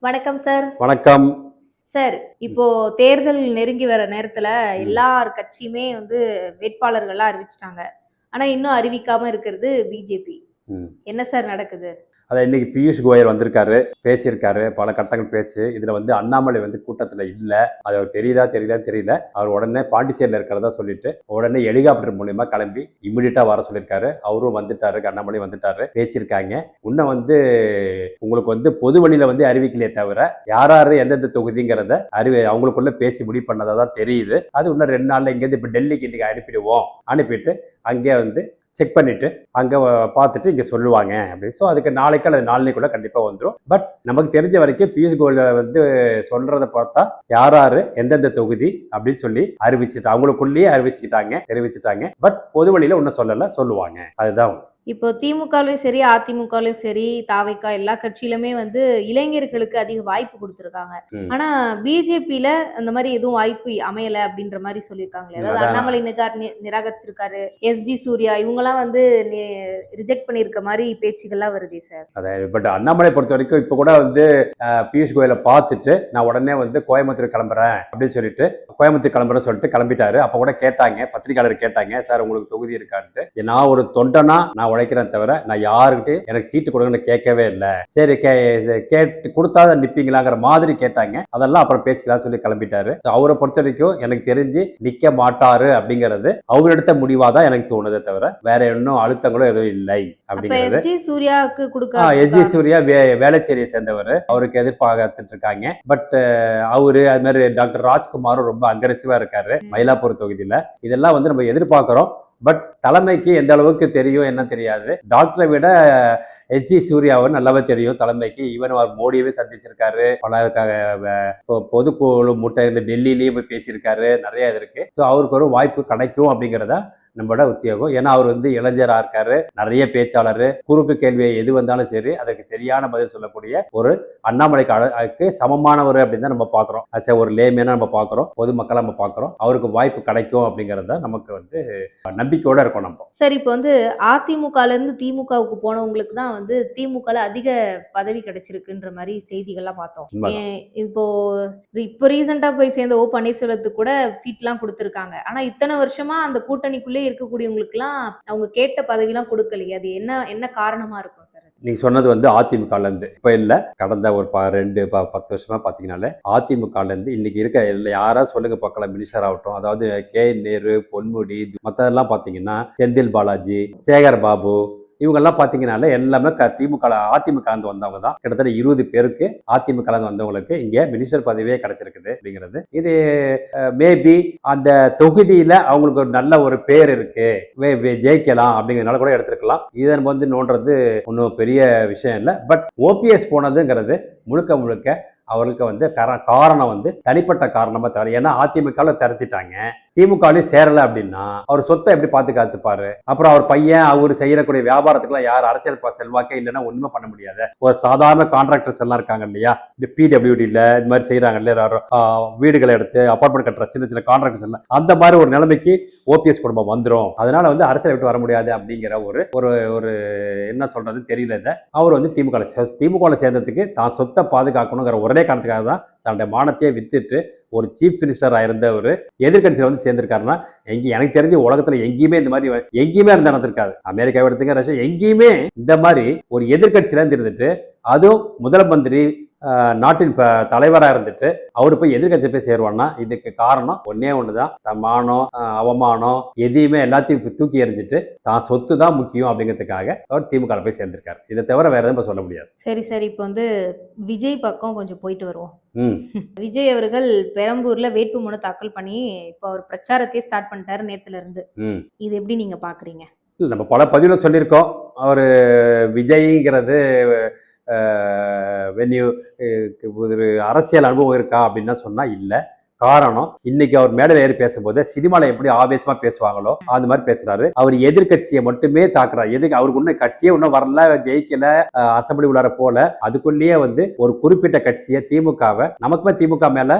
வணக்கம் சார். வணக்கம். சார், இப்போ தேர்தல் நெருங்கி வர நேரத்துல எல்லார் கட்சியுமே வந்து வேட்பாளர்கள்லாம் அறிவிச்சுட்டாங்க. ஆனா இன்னும் அறிவிக்காம இருக்கிறது பிஜேபி. ம். என்ன சார் நடக்குது? அதான் இன்னைக்கு பியூஷ் கோயல் வந்திருக்காரு, பேசியிருக்காரு. பல கட்டங்கள் பேச்சு. இதுல அண்ணாமலை கூட்டத்துல இல்ல. அது அவருக்கு தெரியுதான்னு தெரியல. அவர் உடனே பாண்டிச்சேரியில இருக்கிறதா சொல்லிட்டு, உடனே ஹெலிகாப்டர் மூலியமா கிளம்பி இமிடியட்டா வர சொல்லியிருக்காரு. அவரும் வந்துட்டாரு, அண்ணாமலை வந்துட்டாரு, பேசியிருக்காங்க. இன்னும் உங்களுக்கு பொது வழியில அறிவிக்கலையே தவிர, யார் எந்தெந்த தொகுதிங்கிறத அவங்களுக்குள்ள பேசி முடிவு பண்ணதா தான் தெரியுது. அது இன்னும் 2 நாள்ல இங்கேருந்து இப்ப டெல்லிக்கு இன்னைக்கு அனுப்பிடுவோம். அனுப்பிட்டு அங்கே செக் பண்ணிட்டு அங்கே பார்த்துட்டு இங்கே சொல்லுவாங்க அப்படின்னு. ஸோ அதுக்கு நாளைக்கு அல்லது நாளைக்குள்ள கண்டிப்பாக வந்துடும். பட் நமக்கு தெரிஞ்ச வரைக்கும் பியூஷ் கோயல் சொல்றதை பார்த்தா யார் எந்தெந்த தொகுதி அப்படின்னு சொல்லி அறிவிச்சுட்டு அவங்களுக்குள்ளேயே தெரிவிச்சுட்டாங்க. பட் பொது வழியில ஒன்றும் சொல்லுவாங்க. அதுதான். இப்போ திமுகவிலும் சரி, அதிமுகவிலும் சரி, தாவைக்கா எல்லா கட்சியிலுமே வந்து இளைஞர்களுக்கு அதிக வாய்ப்பு கொடுத்துருக்காங்க. ஆனா பிஜேபியில அந்த மாதிரி எதுவும் வாய்ப்பு அமையல அப்படின்ற மாதிரி சொல்லியிருக்காங்களே. அதாவது அண்ணாமலை நிராகரிச்சிருக்காரு, எஸ்ஜி சூர்யா இவங்கெல்லாம் வந்து ரிஜெக்ட் பண்ணிருக்க மாதிரி பேச்சுகள்லாம் வருது சார். அதாவது பட் அண்ணாமலை பொறுத்த வரைக்கும் இப்ப கூட பியூஷ் கோயலை பார்த்துட்டு நான் உடனே கோயம்புத்தூர் கிளம்புறேன் அப்படின்னு சொல்லிட்டு கிளம்பிட்டாரு. அப்ப கூட கேட்டாங்க, பத்திரிகையாளர் கேட்டாங்க, சார் உங்களுக்கு தொகுதி இருக்கான்ட்டு. நான் ஒரு தொண்டனா நான் உழைக்கிறேன் தவிர நான் யாருக்கிட்டையும் எனக்கு சீட்டு கொடுங்கன்னு கேட்கவே இல்லை. சரி கேட்டு கொடுத்தா நிப்பீங்களாங்கிற மாதிரி கேட்டாங்க. அதெல்லாம் அப்புறம் பேசிக்கலாம் சொல்லி கிளம்பிட்டாரு. அவரை பொறுத்த வரைக்கும் எனக்கு தெரிஞ்சு நிக்க மாட்டாரு அப்படிங்கிறது அவர் எடுத்த முடிவா தான் எனக்கு தோணுதே தவிர வேற இன்னும் அழுத்தங்களும் எதுவும் இல்லை அப்படிங்கிறது. எஸ்ஜி சூர்யா வேளச்சேரியை சேர்ந்தவர், அவருக்கு எதிர்பார்த்துட்டு இருக்காங்க. பட் அவரு அது மாதிரி டாக்டர் ராஜ்குமாரும் ரொம்ப அக்ரெசிவா இருக்காரு மயிலாப்பூர் தொகுதியில. இதெல்லாம் நம்ம எதிர்பார்க்கிறோம். பட் தலைமைக்கு எந்த அளவுக்கு தெரியும் என்ன தெரியாது. டாக்டரை விட எஸ்ஜி சூர்யாவை நல்லாவே தெரியும் தலைமைக்கு. ஈவன் அவர் மோடியவே சந்திச்சிருக்காரு, பல பொதுக்குழு முட்டையில் டெல்லியிலேயே போய் பேசியிருக்காரு. நிறைய இது இருக்கு. ஸோ அவருக்கு ஒரு வாய்ப்பு கிடைக்கும் அப்படிங்கிறத நம்மளோட உத்தியோகம். ஏன்னா அவர் இளைஞராக இருக்காரு, நிறைய பேச்சாளர், குறுக்கு கேள்வியை எது வந்தாலும் சரி அதற்கு சரியான பதில் சொல்லக்கூடிய ஒரு அண்ணாமலைக்கு சமமானவர் அப்படின்னு தான் நம்ம பார்க்குறோம். ஒரு லேமேனா நம்ம பார்க்குறோம், பொதுமக்களை நம்ம பார்க்குறோம். அவருக்கு வாய்ப்பு கிடைக்கும் அப்படிங்கிறத நமக்கு நம்பிக்கையோட இருக்கும் நம்ம. சரி, இப்போ அதிமுகல இருந்து திமுகவுக்கு போனவங்களுக்கு தான் திமுகல அதிக பதவி கிடைச்சிருக்குன்ற மாதிரி செய்திகள்லாம் பார்த்தோம். இப்போ ரீசெண்டா போய் சேர்ந்த பன்னீர்செல்வத்துக்கு கூட சீட்லாம் கொடுத்துருக்காங்க. ஆனா இத்தனை வருஷமா அந்த கூட்டணிக்குள்ளே இருக்கக்கூடியவங்களுக்கு எல்லாம் அவங்க கேட்ட பதவி எல்லாம் கொடுக்கலையே. அது என்ன காரணமா இருக்கும் சார்? நீங்க சொன்னது அதிமுகல இருந்து இப்ப இல்ல, கடந்த ஒரு 10 வருஷமா பாத்தீங்கன்னாலே அதிமுகல இருந்து இன்னைக்கு இருக்க யாரா சொல்லுங்க பார்க்கலாம், மினிஸ்டர் ஆகட்டும், அதாவது கே நேரு, பொன்முடி, மத்ததெல்லாம் பாத்தீங்கன்னா செந்தில் பாலாஜி, சேகர் பாபு, இவங்கெல்லாம் பார்த்தீங்கன்னாலே எல்லாமே அதிமுக வந்தவங்க தான். கிட்டத்தட்ட 20 பேருக்கு அதிமுக வந்தவங்களுக்கு இங்கே மினிஸ்டர் பதவியே கிடைச்சிருக்குது அப்படிங்கிறது. இது மேபி அந்த தொகுதியில அவங்களுக்கு ஒரு நல்ல ஒரு பேர் இருக்கு, ஜெயிக்கலாம் அப்படிங்கிறதுனால கூட எடுத்துருக்கலாம். இதை நோன்றது ஒன்றும் பெரிய விஷயம் இல்லை. பட் ஓபிஎஸ் போனதுங்கிறது முழுக்க அவர்களுக்கு காரணம் தனிப்பட்ட காரணமா தவிர, ஏன்னா அதிமுக திரத்திட்டாங்க, திமுகலையும் சேரல அப்படின்னா அவர் சொத்தை எப்படி காத்துப்பாரு? அப்புறம் அவர் பையன் அவர் செய்யக்கூடிய வியாபாரத்துக்குலாம் யார் அரசியல் செல்வாக்கே இல்லைன்னா ஒண்ணுமே பண்ண முடியாது. ஒரு சாதாரண கான்ட்ராக்டர்ஸ் எல்லாம் இருக்காங்க இல்லையா, இந்த பிடபிள்யூடியில் இது மாதிரி செய்யறாங்க இல்லையா, வீடுகளை எடுத்து அபார்ட்மெண்ட் கட்டுற சின்ன கான்ட்ராக்டர்ஸ் எல்லாம், அந்த மாதிரி ஒரு நிலைமைக்கு ஓபிஎஸ் குடும்பம் வந்துடும். அதனால அரசியல் விட்டு வர முடியாது அப்படிங்கிற ஒரு என்ன சொல்றது தெரியல. அவர் திமுக சேர்ந்ததுக்கு தான் சொத்தை பாதுகாக்கணுங்கிற ஒரே காரணத்துக்காக தான் தன்னுடைய மானத்தையே வித்துட்டு ஒரு சீஃப் மினிஸ்டரா இருந்தவர் எதிர்கட்சியில சேர்ந்திருக்காருன்னா, எனக்கு தெரிஞ்ச உலகத்துல எங்கேயுமே இந்த மாதிரி எங்கேயுமே நடந்திருக்காது. அமெரிக்கா எடுத்துங்க, ரஷ்யா, எங்கேயுமே இந்த மாதிரி ஒரு எதிர்கட்சியில இருந்துட்டு, அதுவும் முதல் மந்திரி நாட்டின் தலைவராக இருந்துட்டு அவர் போய் எதிர்கட்சி போய் சேருவான்னா இதுக்கு காரணம் ஒன்னே ஒண்ணுதான், தமானம் அவமானம் எதையுமே எல்லாத்தையும் தூக்கி எறிஞ்சிட்டு தான் சொத்து தான் முக்கியம் அப்படிங்கிறதுக்காக அவர் திமுக போய் சேர்ந்திருக்காரு. இதை தவிர வேற எதுவும் சொல்ல முடியாது. சரி, இப்போ விஜய் பக்கம் கொஞ்சம் போயிட்டு வருவோம். விஜய் அவர்கள் பெரம்பூர்ல வேட்புமனு தாக்கல் பண்ணி இப்போ அவர் பிரச்சாரத்தையே ஸ்டார்ட் பண்ணிட்டாரு நேத்துல இருந்து. இது எப்படி நீங்க பாக்குறீங்க? நம்ம பல பதிவுல சொல்லியிருக்கோம், அவர் விஜய்ங்கிறது ஒரு அரசியல் அனுபவம் இருக்கா அப்படின்னா சொன்னா இல்லை. காரணம் இன்னைக்கு அவர் மேடையில் ஏறி பேசும்போது சினிமால எப்படி ஆவேசமா பேசுவாங்களோ அந்த மாதிரி பேசுறாரு. அவர் எதிர்கட்சியை மட்டுமே தாக்குறாரு. அவருக்கு இன்னும் கட்சியே இன்னும் வரல, ஜெயிக்கல, அசம்பிளி உள்ளார போல. அதுக்குள்ளேயே வந்து ஒரு குறிப்பிட்ட கட்சியை திமுகவை, நமக்குமே திமுக மேல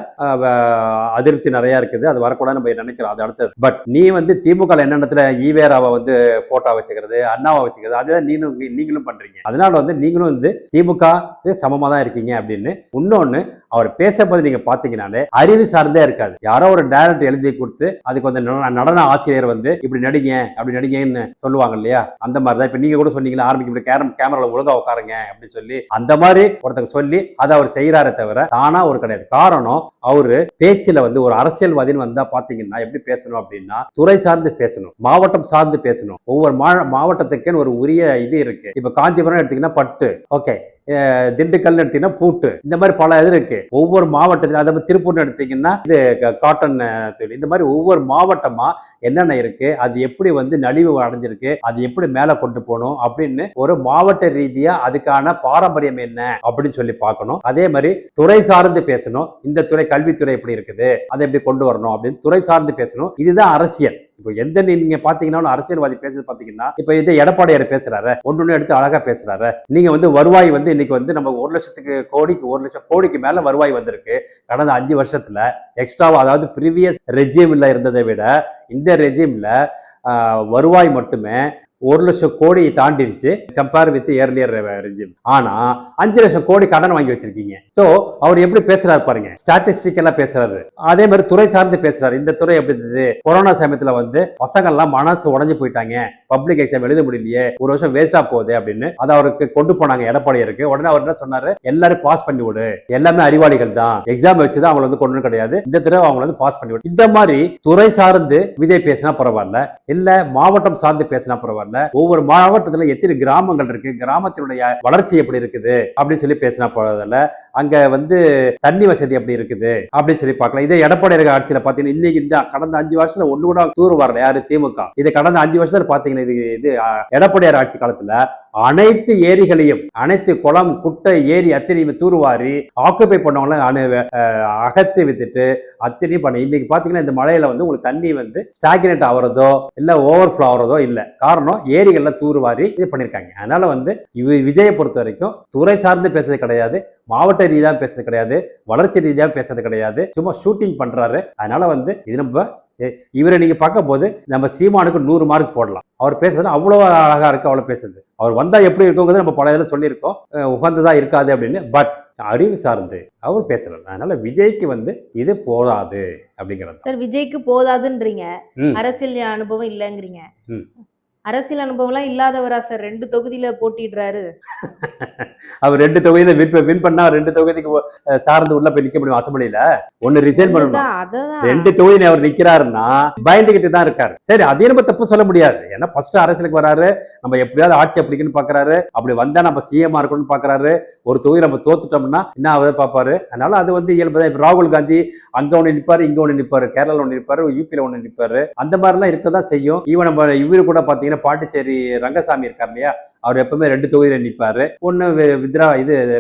அதிருப்தி நிறைய இருக்குது, அது வரக்கூடாது நம்ம நினைக்கிறோம், அது அடுத்தது. பட் நீ வந்து திமுக என்னென்னத்துல ஈவேராவை வந்து போட்டோ வச்சுக்கிறது, அண்ணாவை வச்சுக்கிறது, அதுதான் நீங்களும் பண்றீங்க. அதனால வந்து நீங்களும் வந்து திமுக சமமா தான் இருக்கீங்க அப்படின்னு. இன்னொன்னு, அவர் பேசும்போது நீங்க பாத்தீங்கன்னாலே அறிவு சார்ந்தே இருக்காது. யாரோ ஒரு டைரக்டர் எழுதி கொடுத்து அதுக்கு வந்து நடன ஆசிரியர் வந்து இப்படி நடிங்க அப்படி நடிங்கன்னு சொல்லுவாங்க இல்லையா, அந்த மாதிரி தான் இப்ப நீங்க கூட சொன்னீங்களா, ஆரம்பிக்க கேமரால ஒழுங்கா உட்காருங்க அப்படின்னு சொல்லி, அந்த மாதிரி ஒருத்தங்க சொல்லி அதை அவர் செய்யறாரே தவிர தானா ஒரு கிடையாது. காரணம், அவரு பேச்சுல வந்து ஒரு அரசியல்வாதின்னு வந்தா பாத்தீங்கன்னா எப்படி பேசணும் அப்படின்னா, துறை சார்ந்து பேசணும், மாவட்டம் சார்ந்து பேசணும். ஒவ்வொரு மாவட்டத்துக்குன்னு ஒரு உரிய இது இருக்கு. இப்ப காஞ்சிபுரம் எடுத்தீங்கன்னா பட்டு, ஓகே, திண்டுக்கல் எடுத்தீங்கன்னா பூட்டு, இந்த மாதிரி பல இது இருக்கு. ஒவ்வொரு மாவட்டத்தில், அதாவது திருப்பூர் எடுத்தீங்கன்னா இது காட்டன் தொழில். இந்த மாதிரி ஒவ்வொரு மாவட்டமா என்னென்ன இருக்கு, அது எப்படி வந்து நலிவு அடைஞ்சிருக்கு, அது எப்படி மேல கொண்டு போகணும் அப்படின்னு ஒரு மாவட்ட ரீதியா அதுக்கான பாரம்பரியம் என்ன அப்படின்னு சொல்லி பார்க்கணும். அதே மாதிரி துறை சார்ந்து பேசணும். இந்த துறை, கல்வித்துறை எப்படி இருக்குது, அதை எப்படி கொண்டு வரணும் அப்படின்னு துறை சார்ந்து பேசணும். இதுதான் அரசியல். இப்போ எந்த நீங்க பாத்தீங்கன்னா அரசியல்வாதி பேசுறது பாத்தீங்கன்னா, இப்ப இது எடப்பாடியார் பேசுறாரு, ஒண்ணு எடுத்து அழகா பேசுறாரு. நீங்க வந்து வருவாய் வந்து இன்னைக்கு வந்து நம்ம 1 லட்சம் கோடிக்கு மேல வருவாய் வந்திருக்கு கடந்த 5 வருஷத்துல. எக்ஸ்ட்ராவா, அதாவது ப்ரீவியஸ் ரெஜிம்ல இருந்ததை விட இந்த ரெஜிம்ல வருவாய் மட்டுமே 1 லட்சம் கோடி தாண்டிடுச்சு கம்பேர் வித் ஏர்லியர் ரெஜிம். ஆனா 5 லட்சம் கோடி கடன் வாங்கி வச்சிருக்கீங்க. சோ அவர் எப்படி பேசுறாரு பாருங்க, ஸ்டாட்டிஸ்டிக்கலா பேசுறாரு. அதே மாதிரி துறை சார்ந்து பேசுறாரு. இந்த துறை எப்படி இருந்தது, கொரோனா சமயத்துல வந்து பசங்க எல்லாம் மனசு உடஞ்சு போயிட்டாங்க, பப்ளிக் எக்ஸாம் எழுத முடியலையே, ஒரு வருஷம் வேஸ்டா போகுது அப்படின்னு அதை அவருக்கு கொண்டு போனாங்க எடப்பாடியாருக்கு. உடனே அவர் என்ன சொன்னாரு, எல்லாரும் பாஸ் பண்ணி விடு, எல்லாமே அறிவாளிகள் தான், எக்ஸாம் வச்சுதான் அவங்களை வந்து கொண்டு கிடையாது, இந்த தடவை அவங்களை வந்து பாஸ் பண்ணி விடு. இந்த மாதிரி துறை சார்ந்து விஜய் பேசினா பரவாயில்ல, இல்ல மாவட்டம் சார்ந்து பேசினா பரவாயில்ல, ஒவ்வொரு மாவட்டத்துல எத்தனை கிராமங்கள் இருக்கு, கிராமத்தினுடைய வளர்ச்சி எப்படி இருக்குது அப்படின்னு சொல்லி பேசினா பரவாயில்ல, அங்க வந்து தண்ணி வசதி எப்படி இருக்குது அப்படின்னு சொல்லி பார்க்கலாம். இதே எடப்பாடி ஆட்சியில பாத்தீங்கன்னா இன்னைக்கு இந்த கடந்த 5 வருஷத்துல ஒண்ணு கூட தூர் வரல யாரு, திமுக. இது கடந்த 5 வருஷத்துல பாத்தீங்கன்னா இது எடப்பாடியார் ஆட்சி காலத்துல அனைத்து ஏரிகளையும், அனைத்து குளம் குட்டை ஏரி அத்தனையும் தூர்வாரி ஆக்குபை பண்ணவங்கள அகற்றி வித்துட்டு அத்தனையும் பண்ண. இன்னைக்கு பாத்தீங்கன்னா இந்த மழையில வந்து உங்களுக்கு தண்ணி வந்து ஸ்டாக்னேட் ஆகுறதோ இல்ல ஓவர்ஃப்ளோ ஆகுறதோ இல்ல. காரணம், ஏரிகள்ல தூர்வாரி இது பண்ணிருக்காங்க. அதனால வந்து விஜயை பொறுத்த வரைக்கும் துறை சார்ந்து பேசுறது கிடையாது, மாவட்ட ரீதியா பேசுறது கிடையாது, வளர்ச்சி ரீதியா பேசுறது கிடையாது, சும்மா ஷூட்டிங் பண்றாரு. அதனால வந்து இது நம்ம இவரை நீங்க பார்க்கும் போது நம்ம சீமானுக்கு 100 மார்க் போடலாம். அவர் பேசுறது அவ்வளவு அழகா இருக்கு, அவ்வளவு பேசுறது. அவர் வந்தா எப்படி இருக்குங்கிறது நம்ம பல இதில் சொல்லியிருக்கோம், உகந்ததா இருக்காது அப்படின்னு. பட் அறிவு சார்ந்து அவர் பேசுறாரு. அதனால விஜய்க்கு வந்து இது போதாது அப்படிங்கிறது. சார், விஜய்க்கு போதாதுன்றீங்க, அரசியல் அனுபவம் இல்லைங்கிறீங்க. அரசியல் அனுபவம்லாம் இல்லாதவரா சார் 2 தொகுதியில போட்டிடுறாரு? அவர் 2 தொகுதியில வின் பண்ணா 2 தொகுதிக்கு சார்ந்து உள்ள போய் நிக்க முடியும் அசம்பிளியில? ஒன்னு ரிசைன் பண்ணணும். 2 தொகுதியில அவர் நிக்கிறாருன்னா பயந்துகிட்டு தான் இருக்காரு. சரி, அதே நம்ம தப்பு சொல்ல முடியாது. ஏன்னா ஃபர்ஸ்ட் அரசியலுக்கு வராரு, நம்ம எப்படியாவது ஆட்சி அப்படிக்குன்னு பாக்குறாரு, அப்படி வந்தா நம்ம சிஎம் இருக்கணும்னு பாக்குறாரு. ஒரு தொகுதி நம்ம தோத்துட்டோம்னா என்ன ஆகுது பாப்பாரு. அதனால அது வந்து இயல்புதான். ராகுல் காந்தி அங்க ஒண்ணு நிப்பாரு, இங்க ஒண்ணு நிப்பாரு, கேரளால ஒண்ணு நிப்பாரு, யூபில ஒண்ணு நிப்பாரு. அந்த மாதிரி எல்லாம் இருக்கதான் செய்யும். ஈவன் நம்ம இவரு கூட பாத்தீங்கன்னா பாண்டிச்சேரி ரங்கசாமி இருக்கார் இல்லையா, அவர் எப்பவுமே 2 தொகுதியில நிப்பாரு. ஒண்ணு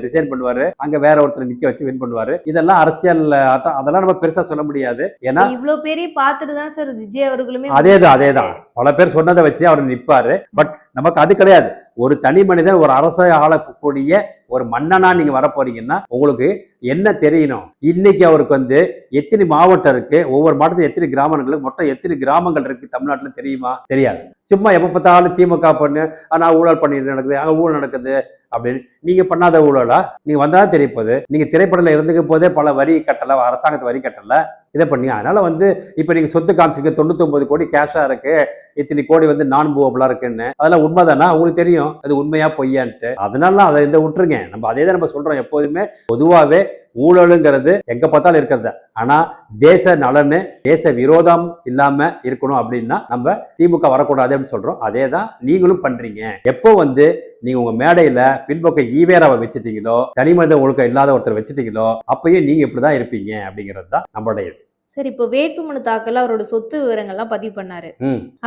ரிசைன் பண்ணுவாரு, அங்க வேற ஒருத்தர் நிக்க வச்சு வின் பண்ணுவாரு. இதெல்லாம் அரசியல் ஆட்டம், அதெல்லாம் நம்ம பெருசா சொல்ல முடியாது. ஏன்னா இவ்வளவு பேரையும் பார்த்துட்டு தான் சார் விஜய் அவர்களுமே அதேதான் பல பேர் சொன்னதை வச்சு அவர் நிப்பாரு. பட் நமக்கு அது கிடையாது. ஒரு தனி மனிதன் ஒரு அரசை ஆளக்கூடிய ஒரு மன்னனா நீங்க வர போறீங்கன்னா உங்களுக்கு என்ன தெரியணும். இன்னைக்கு அவருக்கு வந்து எத்தனை மாவட்டம் இருக்கு, ஒவ்வொரு மாவட்டத்தில் எத்தனை கிராமங்கள், மொத்தம் எத்தனை கிராமங்கள் இருக்கு தமிழ்நாட்டுல தெரியுமா? தெரியாது. சும்மா எப்ப பார்த்தாலும் திமுக பண்ணு, ஆனா ஊழல் பண்ணிட்டு நடக்குது, அங்க ஊழல் நடக்குது அப்படின்னு. நீங்க பண்ணாத ஊழலா? நீங்க வந்தாதான் தெரிய போகுது. நீங்க திரைப்படத்துல இருந்துக்க போதே பல வரி கட்டல, அரசாங்கத்து வரி கட்டல, இதை பண்ணி. அதனால வந்து இப்ப நீங்க சொத்து காமிச்சிருக்க 99 கோடி கேஷா இருக்கு, இத்தனை கோடி வந்து நான் மூவபிளா இருக்குன்னு, அதெல்லாம் உண்மைதானா? உங்களுக்கு தெரியும் அது உண்மையா பொய்யான்ட்டு. அதனால அதை இதை விட்டுருங்க. நம்ம அதே தான் நம்ம சொல்றோம் எப்போதுமே. பொதுவாவே ஊழலுங்கிறது எங்க பார்த்தாலும் இருக்கிறது. ஆனா தேச நலனு, தேச விரோதம் இல்லாம இருக்கணும் அப்படின்னா நம்ம திமுக வரக்கூடாது அப்படின்னு சொல்றோம். அதே தான் நீங்களும் பண்றீங்க. எப்போ வந்து நீங்க உங்க மேடையில பின்பக்கம் ஈவேராவை வச்சுட்டீங்களோ, தனி மனித ஒழுக்கம் இல்லாத ஒருத்தர் வச்சுட்டீங்களோ, அப்பயும் நீங்க இப்படிதான் இருப்பீங்க அப்படிங்கிறது தான் நம்மளுடைய இது. சரி, இப்போ வேட்புமனு தாக்கல அவரோட சொத்து விவரங்கள்லாம் பதிவு பண்ணாரு.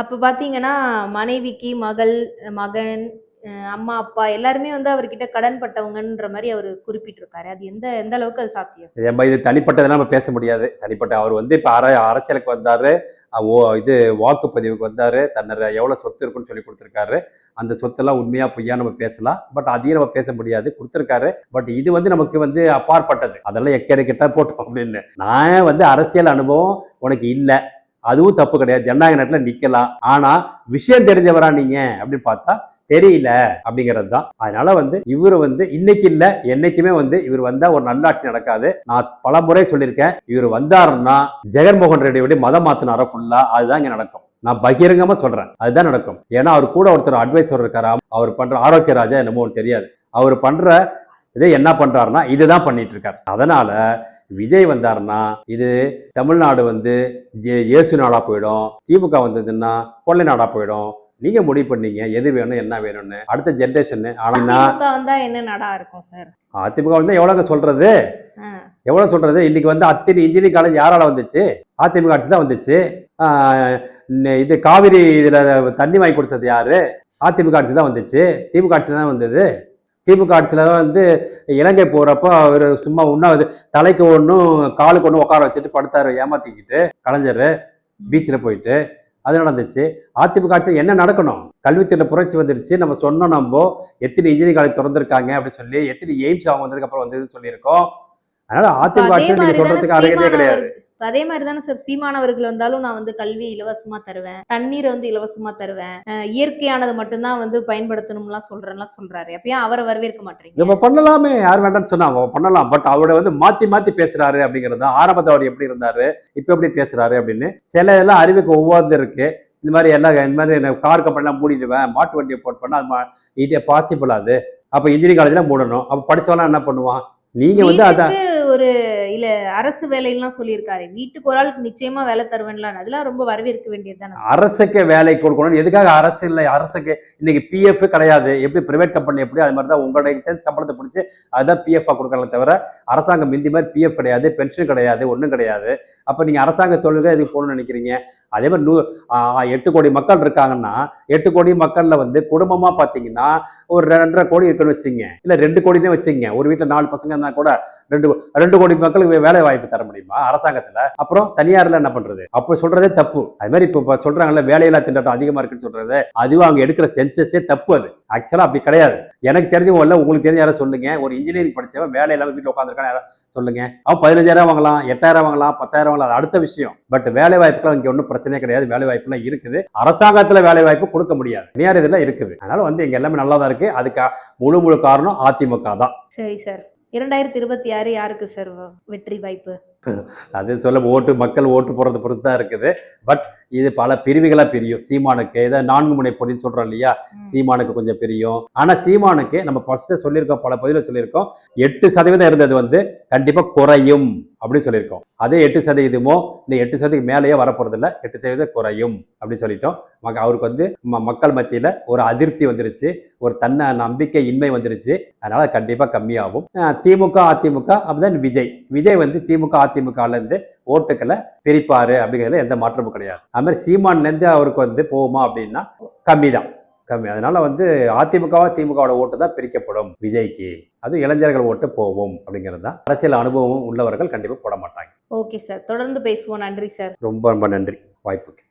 அப்ப பாத்தீங்கன்னா மனைவிக்கு மகன் அம்மா அப்பா எல்லாருமே வந்து அவர்கிட்ட கடன் பட்டவங்கன்ற மாதிரி அவர் குறிப்பிட்டிருக்காரு. அது எந்த எந்த அளவுக்கு அது சாத்தியம்? நம்ம இது தனிப்பட்டதெல்லாம் நம்ம பேச முடியாது. தனிப்பட்ட அவர் வந்து இப்போ அரசியலுக்கு வந்தாரு. இது வாக்குப்பதிவுக்கு வந்தாரு. தன்னை எவ்வளோ சொத்து இருக்குன்னு சொல்லி கொடுத்துருக்காரு. அந்த சொத்தெல்லாம் உண்மையா பொய்யா நம்ம பேசலாம். பட் அதையும் நம்ம பேச முடியாது. கொடுத்துருக்காரு. பட் இது வந்து நமக்கு வந்து அப்பாற்பட்டது. அதெல்லாம் எக்கேடு கெட்டா போட்டோம் அப்படின்னு. நான் வந்து அரசியல் அனுபவம் உனக்கு இல்லை, அதுவும் தப்பு கிடையாது. ஜனநாயக நாட்டில் நிக்கலாம். ஆனா விஷயம் தெரிஞ்சவரா நீங்க அப்படின்னு பார்த்தா தெரியல அப்படிங்கிறது தான். அதனால வந்து இவர் வந்து இன்னைக்கு இல்ல என்னைக்குமே வந்து இவர் வந்தா ஒரு நல்லாட்சி நடக்காது. நான் பல முறை சொல்லியிருக்கேன். இவர் வந்தாருன்னா ஜெகன்மோகன் ரெட்டியோட மதம் மாத்தினாரோ ஃபுல்லா அதுதான் இங்க நடக்கும். நான் பகிரங்கமா சொல்றேன், அதுதான் நடக்கும். ஏன்னா அவர் கூட ஒருத்தர் அட்வைசர் இருக்காரு. அவர் பண்ற ஆரோக்கிய ராஜா என்னமோ தெரியாது. அவர் பண்ற இதை என்ன பண்றாருன்னா இதுதான் பண்ணிட்டு இருக்காரு. அதனால விஜய் வந்தாருன்னா இது தமிழ்நாடு வந்து இயேசு நாடா போயிடும். திமுக வந்ததுன்னா கொள்ளை நாடா போயிடும். நீங்க முடிவு பண்ணீங்க எது வேணும் என்ன வேணும்னு. அடுத்த ஜெனரேஷன். ஆனா வந்தா என்ன நடா இருக்கும் சார்? அதிமுக வந்து எவ்வளவு சொல்றது, எவ்வளவு சொல்றது. இன்னைக்கு வந்து அத்தனை இன்ஜினியரிங் காலேஜ் யாரால வந்துச்சு? அதிமுக ஆட்சி தான் வந்துச்சு. இது காவிரி இதுல தண்ணி வாங்கி கொடுத்தது யாரு? அதிமுக ஆட்சி தான் வந்துச்சு. திமுக ஆட்சி தான் வந்தது. திமுக ஆட்சியில வந்து இலங்கை போறப்போ அவர் சும்மா உண்ணாவது தலைக்கு ஒன்றும் காலுக்கு ஒன்றும் உட்கார வச்சுட்டு படுத்தாரு ஏமாத்திக்கிட்டு கலைஞர் பீச்சில் போயிட்டு. அது நடந்துச்சு. அதிமுக ஆட்சி என்ன நடக்கணும்? கல்வித்துறை புரட்சி வந்துருச்சு. நம்ம சொன்னோம், நம்ம எத்தனை இன்ஜினியரிங் காலேஜ் திறந்திருக்காங்க அப்படின்னு சொல்லி, எத்தனை எய்ம்ஸ் அவங்க வந்ததுக்கு அப்புறம் வந்து சொல்லியிருக்கோம். அதனால அதிமுக ஆட்சி நீங்க சொல்றதுக்கு அருகதே கிடையாது. அதே மாதிரி தானே சார் சீமானவர்கள் வந்தாலும் நான் வந்து கல்வி இலவசமா தருவேன், தண்ணீரை வந்து இலவசமா தருவேன், இயற்கையானது மட்டும்தான் வந்து பயன்படுத்தணும்லாம் சொல்றாரு. அப்பயும் அவரை வரவேற்க மாட்டேங்க? நம்ம பண்ணலாமே, யார் வேண்டாம்னு சொன்னா பண்ணலாம். பட் அவரை வந்து மாத்தி மாத்தி பேசுறாரு அப்படிங்கிறது தான். ஆரம்பத்தை அவர் எப்படி இருந்தாரு, இப்ப எப்படி பேசுறாரு அப்படின்னு சில எல்லாம் அறிவுக்கு ஒவ்வொரு இருக்கு. இந்த மாதிரி எல்லாம் இந்த மாதிரி கார் கம்பெனிலாம் மூடிடுவேன், மாட்டு வண்டியை போட் பண்ணா அது பாசிபிள். அது அப்ப இன்ஜினியரிங் காலேஜ்ல மூடணும். அப்ப படிச்சவெல்லாம் என்ன பண்ணுவான்? நீங்க வந்து அதான் ஒரு இல்ல அரசு வேலையெல்லாம் சொல்லியிருக்காரு. வீட்டுக்கு ஒரு ஆளுக்கு நிச்சயமா வேலை தருவேன்லாம். அதெல்லாம் ரொம்ப வரவேற்க வேண்டியது தானே. அரசுக்கு வேலை கொடுக்கணும். எதுக்காக அரசு இல்லை? அரசுக்கு இன்னைக்கு பிஎஃப் கிடையாது. எப்படி பிரைவேட் கம்பெனி எப்படி அது மாதிரி தான் உங்களுடைய சம்பளத்தை பிடிச்சி அதுதான் பிஎஃப் கொடுக்கலாம். தவிர அரசாங்கம் மிந்தி மாதிரி பிஎஃப் கிடையாது, பென்ஷன் கிடையாது, ஒன்றும் கிடையாது. அப்ப நீங்க அரசாங்க தொழிலுக்கு எதுக்கு போகணும்னு நினைக்கிறீங்க? அதே மாதிரி 8 கோடி மக்கள் இருக்காங்கன்னா 8 கோடி மக்கள்ல வந்து குடும்பமா பாத்தீங்கன்னா ஒரு 2.5 கோடி இருக்குன்னு வச்சுங்க, இல்ல 2 கோடினே வச்சுங்க. ஒரு வீட்டுல 4 பசங்க இருந்தா கூட 2 கோடி மக்களுக்கு வேலை வாய்ப்பு தர முடியுமா அரசாங்கத்துல? அப்புறம் தனியார்ல என்ன பண்றது? அப்ப சொல்றதே தப்பு. அது மாதிரி இப்ப சொல்றாங்கல்ல வேலையில்லா திண்டாட்டம் அதிகமா இருக்குன்னு சொல்றது, அதுவும் அவங்க எடுக்கிற சென்சஸே தப்பு. அது ஆக்சுவலா அப்படி கிடையாது. எனக்கு தெரிஞ்சவங்க இல்ல, உங்களுக்கு தெரிஞ்ச யாரும் சொல்லுங்க. ஒரு இன்ஜினியரிங் படிச்சவன் வேலை இல்லாம வீட்டுல உட்காந்துருக்கான் யாரும் சொல்லுங்க. அவன் 15,000 வாங்கலாம், 8,000 வாங்கலாம், 10,000 வாங்கலாம், அடுத்த விஷயம். பட் வேலை வாய்ப்புகள் இங்க ஒன்றும் பிரச்சனையே கிடையாது. வேலை வாய்ப்புலாம் இருக்குது. அரசாங்கத்துல வேலை வாய்ப்பு கொடுக்க முடியாது, தனியார் இதுல இருக்குது. அதனால வந்து இங்க எல்லாமே நல்லா தான் இருக்கு. அதுக்கு முழு காரணம் அதிமுக தான். சரி சார், 2026 யாருக்கு சார் வெற்றி வாய்ப்பு? அது சொல்ல மக்கள் ஓட்டு போறதை பொறுத்து தான் இருக்குது. பட் இது பல பிரிவுகளா பிரியும். சீமானுக்கு இதை 4 முனை பொடின்னு சொல்றோம் இல்லையா, சீமானுக்கு கொஞ்சம் பிரியும். ஆனா சீமானுக்கு நம்ம ஃபர்ஸ்ட் சொல்லியிருக்கோம், பல பதிவில் சொல்லியிருக்கோம், 8% இருந்தது வந்து கண்டிப்பா குறையும் அப்படின்னு சொல்லியிருக்கோம். அதே 8% இந்த 8% மேலேயே வரப்போறது இல்லை, 8% குறையும் அப்படின்னு சொல்லிட்டோம். அவருக்கு வந்து மக்கள் மத்தியில ஒரு அதிருப்தி வந்துருச்சு, ஒரு நம்பிக்கை இன்மை வந்துருச்சு. அதனால கண்டிப்பா கம்மியாகும். திமுக அதிமுக அப்படிதான் விஜய் வந்து திமுக அதிமுகல இருந்து ஓட்டுக்களை பிரிப்பாரு அப்படிங்கிறதுல எந்த மாற்றமும் கிடையாது. அது மாதிரி சீமான்ல இருந்து அவருக்கு வந்து போகுமா அப்படின்னா கம்மி. அதனால வந்து அதிமுக திமுகவோட ஓட்டு தான் பிரிக்கப்படும் விஜய்க்கு. அது இளைஞர்கள் ஓட்டு போகும் அப்படிங்கிறது தான். அரசியல் அனுபவம் உள்ளவர்கள் கண்டிப்பா போட மாட்டாங்க. ஓகே சார், தொடர்ந்து பேசுவோம். நன்றி சார். ரொம்ப நன்றி வாய்ப்புக்கு.